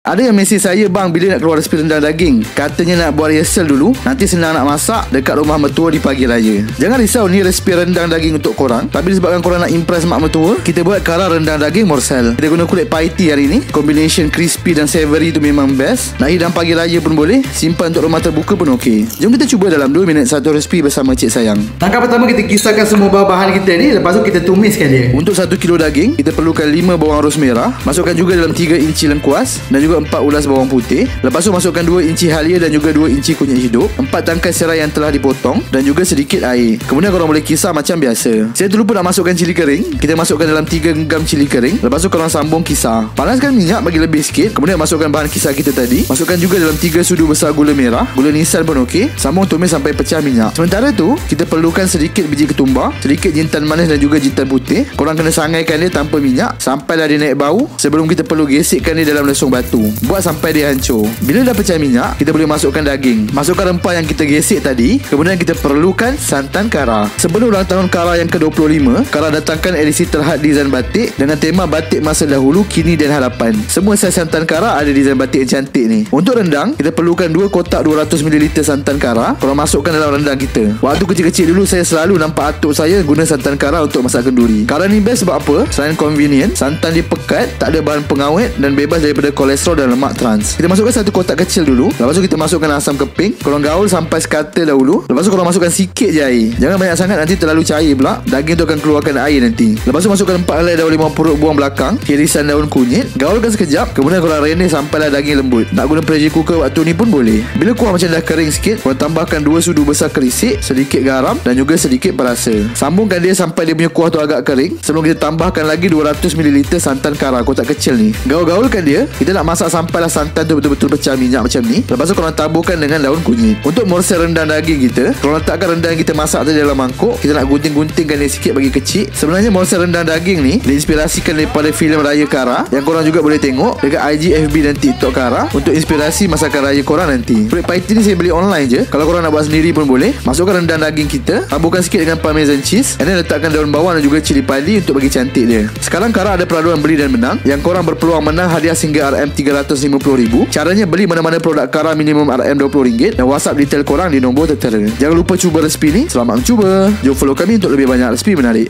Ada yang mesej saya, bang, bila nak keluar resipi rendang daging? Katanya nak buat rehearsal dulu, nanti senang nak masak dekat rumah mertua di pagi raya. Jangan risau, ni resipi rendang daging untuk korang. Tapi disebabkan korang nak impress mak mertua, kita buat kara rendang daging morsel. Kita guna kulit paiti hari ni. Combination crispy dan savory tu memang best. Nak hidang pagi raya pun boleh, simpan untuk rumah terbuka pun okey. Jom kita cuba dalam 2 minit satu resipi bersama Cik Sayang. Langkah pertama, kita kisarkan semua bahan kita ni. Lepas tu kita tumiskan dia. Untuk 1 kilo daging, kita perlukan 5 bawang ros merah. Masukkan juga dalam 3 inci lengkuas dan juga 4 ulas bawang putih. Lepas tu masukkan 2 inci halia dan juga 2 inci kunyit hidup, 4 tangkai serai yang telah dipotong dan juga sedikit air. Kemudian korang boleh kisar macam biasa. Saya terlupa nak masukkan cili kering. Kita masukkan dalam 3 genggam cili kering. Lepas tu korang sambung kisar. Panaskan minyak bagi lebih sikit. Kemudian masukkan bahan kisar kita tadi. Masukkan juga dalam 3 sudu besar gula merah. Gula nisan pun okey. Sambung tumis sampai pecah minyak. Sementara tu, kita perlukan sedikit biji ketumbar, sedikit jintan manis dan juga jintan putih. Korang kena sangaikan dia tanpa minyak sampailah dia naik bau. Sebelum kita perlu gesikkan dia dalam lesung batu. Buat sampai dia hancur. Bila dah pecah minyak, kita boleh masukkan daging. Masukkan rempah yang kita gesek tadi. Kemudian kita perlukan santan kara. Sebelum ulang tahun kara yang ke-25, Kara datangkan edisi terhad design batik dengan tema batik masa dahulu, kini dan harapan. Semua saiz santan kara ada design batik yang cantik ni. Untuk rendang, kita perlukan 2 kotak 200 ml santan kara. Korang masukkan dalam rendang kita. Waktu kecil-kecil dulu, saya selalu nampak atuk saya guna santan kara untuk masak kenduri. Kara ni best sebab apa? Selain convenient, santan dia pekat, tak ada bahan pengawet dan bebas daripada kolesterol dan lemak trans. Kita masukkan 1 kotak kecil dulu. Lepas tu kita masukkan asam keping. Korang gaul sampai sekata dahulu. Lepas tu korang masukkan sikit je air. Jangan banyak sangat, nanti terlalu cair pula. Daging tu akan keluarkan air nanti. Lepas tu masukkan 4 helai daun limau purut buang belakang, irisan daun kunyit. Gaulkan sekejap. Kemudian korang rendam sampailah daging lembut. Nak guna pressure cooker waktu ni pun boleh. Bila kuah macam dah kering sikit, korang tambahkan 2 sudu besar kerisik, sedikit garam dan juga sedikit perasa. Sambungkan dia sampai dia punya kuah tu agak kering. Sebelum kita tambahkan lagi 200 ml santan kara kotak kecil ni. Gaul-gaulkan dia. Kita nak masak sampailah santan tu betul-betul pecah minyak macam ni. Lepas tu korang taburkan dengan daun kunyit. Untuk morsel rendang daging kita, korang letakkan rendang yang kita masak tadi dalam mangkuk. Kita nak gunting-guntingkan dia sikit bagi kecil. Sebenarnya morsel rendang daging ni diinspirasikan daripada filem Raya Kara, yang korang juga boleh tengok dekat IG, FB dan TikTok Kara untuk inspirasi masakan raya korang nanti. Kulit paiti ni saya beli online je. Kalau korang nak buat sendiri pun boleh. Masukkan rendang daging kita, taburkan sikit dengan parmesan cheese, and then letakkan daun bawang dan juga cili padi untuk bagi cantik dia. Sekarang Kara ada peraduan beli dan menang, yang korang berpeluang menang hadiah hingga RM350,000. Caranya, beli mana-mana produk Kara minimum RM20 dan WhatsApp detail korang di nombor tertera. Jangan lupa cuba resipi ni. Selamat mencuba. Jom follow kami untuk lebih banyak resipi menarik.